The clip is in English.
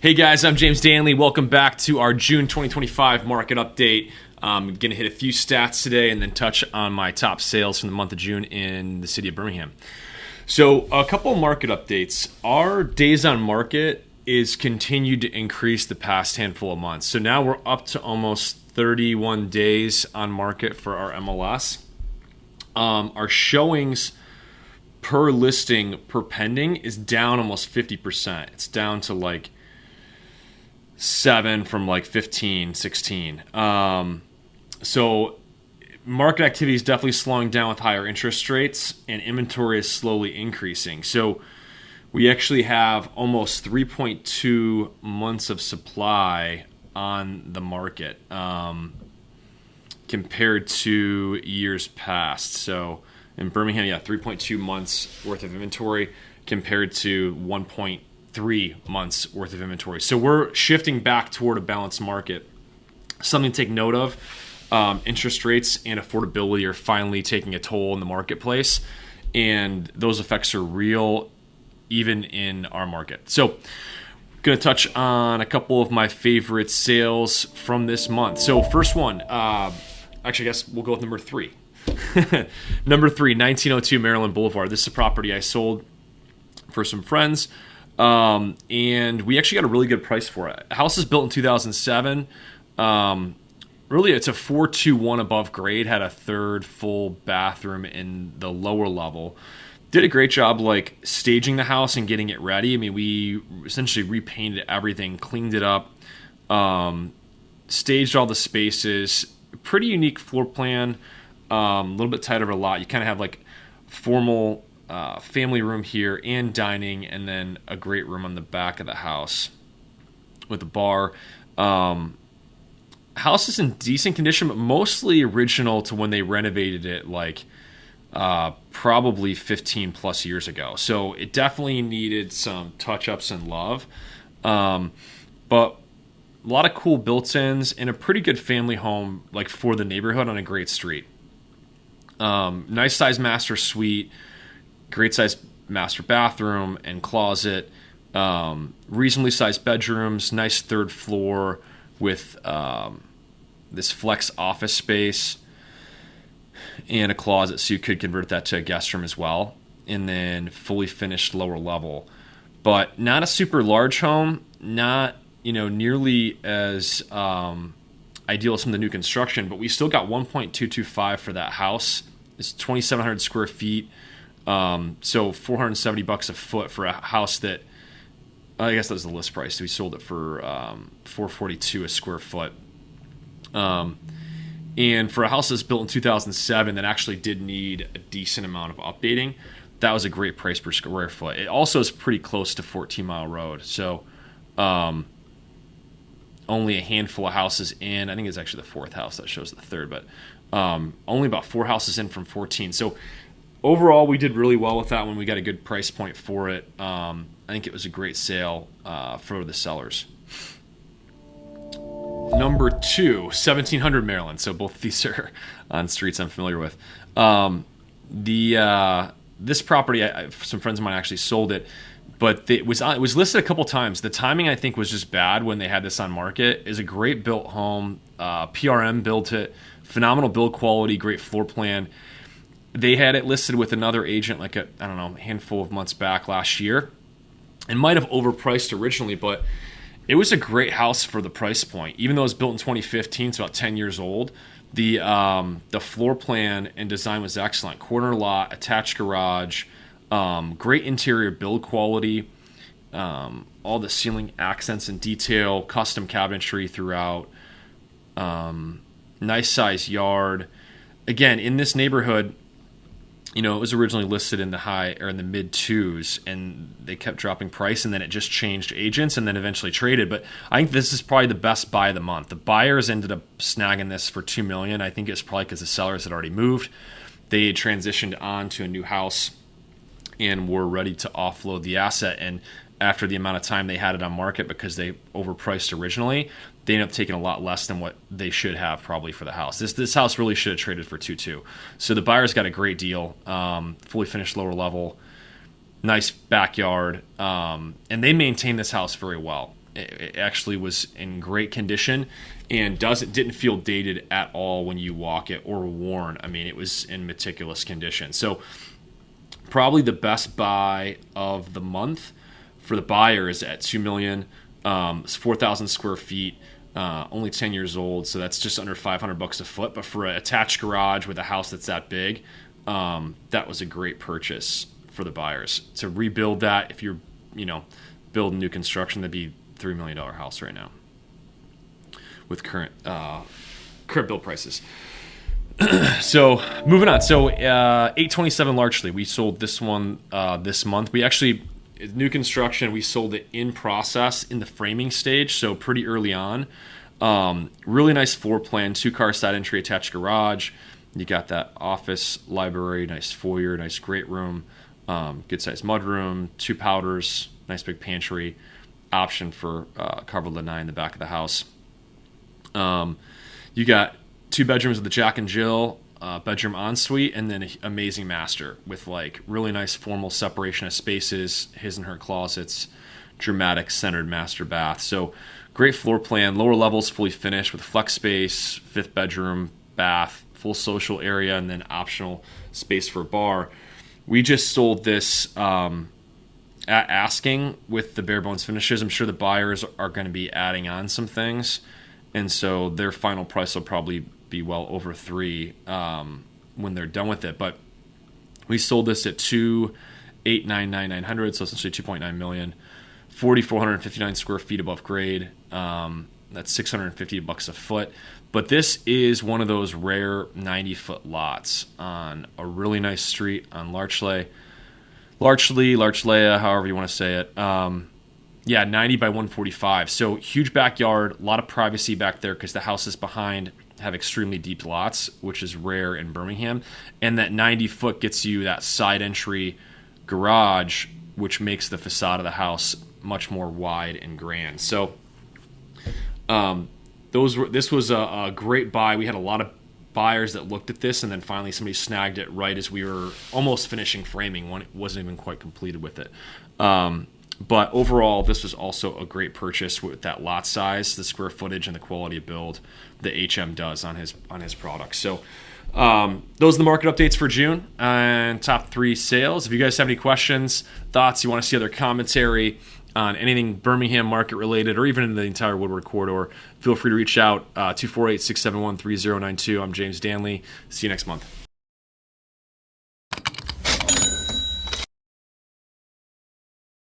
Hey guys, I'm James Danley. Welcome back to our June 2025 market update. I'm going to hit a few stats today and then touch on my top sales from the month of June in the city of Birmingham. So a couple of market updates. Our days on market is continued to increase the past handful of months. So now we're up to almost 31 days on market for our MLS. Our showings per listing per pending is down almost 50%. It's down to like 7 from like 15, 16. So market activity is definitely slowing down with higher interest rates, and inventory is slowly increasing. So we actually have almost 3.2 months of supply on the market compared to years past. So in Birmingham, 3.2 months worth of inventory compared to 1.3 months worth of inventory. So we're shifting back toward a balanced market. Something to take note of, interest rates and affordability are finally taking a toll in the marketplace, and those effects are real even in our market. So I'm going to touch on a couple of my favorite sales from this month. So first one, actually I guess we'll go with number 3. Number 3, 1902 Maryland Boulevard. This is a property I sold for some friends, and we actually got a really good price for it. The house is built in 2007. Really, it's a 421 above grade, had a third full bathroom in the lower level. Did a great job like staging the house and getting it ready. I mean, we essentially repainted everything, cleaned it up, staged all the spaces. Pretty unique floor plan. A little bit tight over a lot. You kind of have like formal family room here and dining, and then a great room on the back of the house with a bar. House is in decent condition, but mostly original to when they renovated it like probably 15 plus years ago. So it definitely needed some touch-ups and love. But a lot of cool built-ins and a pretty good family home like for the neighborhood on a great street. Nice size master suite, great size master bathroom and closet, reasonably sized bedrooms, nice third floor with this flex office space and a closet, so you could convert that to a guest room as well, and then fully finished lower level. But not a super large home, not nearly as ideal as some of the new construction, but we still got 1.225 for that house. It's 2,700 square feet, so $470 a foot for a house that, I guess that was the list price. We sold it for $442 a square foot. And for a house that's built in 2007 that actually did need a decent amount of updating, that was a great price per square foot. It also is pretty close to 14 Mile Road, so only a handful of houses in. I think it's actually the fourth house that shows the third, but only about 4 houses in from 14. So overall, we did really well with that one. We got a good price point for it. I think it was a great sale for the sellers. Number 2, 1700 Maryland. So both of these are on streets I'm familiar with. This property, some friends of mine actually sold it, but it was listed a couple times. The timing, I think, was just bad when they had this on market. It's a great built home. PRM built it. Phenomenal build quality, great floor plan. They had it listed with another agent like a handful of months back last year, and might have overpriced originally, but it was a great house for the price point. Even though it was built in 2015, it's about 10 years old. The floor plan and design was excellent. Corner lot, attached garage, great interior build quality, all the ceiling accents and detail, custom cabinetry throughout, nice size yard. Again, in this neighborhood, it was originally listed in the mid 2s, and they kept dropping price, and then it just changed agents and then eventually traded. But I think this is probably the best buy of the month. The buyers ended up snagging this for $2 million. I think it's probably because the sellers had already moved. They had transitioned on to a new house and were ready to offload the asset. And after the amount of time they had it on market because they overpriced originally, they ended up taking a lot less than what they should have probably for the house. This house really should have traded for 2.2. So the buyers got a great deal, fully finished lower level, nice backyard, and they maintain this house very well. It actually was in great condition and didn't feel dated at all when you walk it or worn. I mean, it was in meticulous condition. So probably the best buy of the month for the buyers at $2 million. It's 4,000 square feet, only 10 years old, so that's just under $500 a foot. But for an attached garage with a house that's that big, that was a great purchase for the buyers. To rebuild that, if you're building new construction, that'd be $3 million house right now with current build prices. So moving on. So 827 Larchley, we sold this one this month. We actually, new construction, we sold it in process in the framing stage, so pretty early on. Really nice floor plan, 2-car side entry, attached garage. You got that office, library, nice foyer, nice great room, good sized mudroom, 2 powders, nice big pantry, option for covered lanai in the back of the house. You got 2 bedrooms with a Jack and Jill, bedroom ensuite, and then an amazing master with like really nice formal separation of spaces, his and her closets, dramatic centered master bath. So great floor plan, lower levels fully finished with flex space, 5th bedroom, bath, full social area, and then optional space for a bar. We just sold this at asking with the bare bones finishes. I'm sure the buyers are going to be adding on some things, and so their final price will probably be well over 3 when they're done with it. But we sold this at $2,899,900, so essentially $2.9 million, 4,459 square feet above grade. That's $650 a foot. But this is one of those rare 90-foot lots on a really nice street on Larchley, however you want to say it. 90 by 145. So huge backyard, a lot of privacy back there because the houses behind have extremely deep lots, which is rare in Birmingham. And that 90-foot gets you that side entry garage, which makes the facade of the house much more wide and grand. So this was a great buy. We had a lot of buyers that looked at this, and then finally somebody snagged it right as we were almost finishing framing when it wasn't even quite completed with it. But overall, this was also a great purchase with that lot size, the square footage, and the quality of build that HM does on his products. So those are the market updates for June and top 3 sales. If you guys have any questions, thoughts, you want to see other commentary on anything Birmingham market related or even in the entire Woodward corridor, feel free to reach out, 248-671-3092. I'm James Danley. See you next month.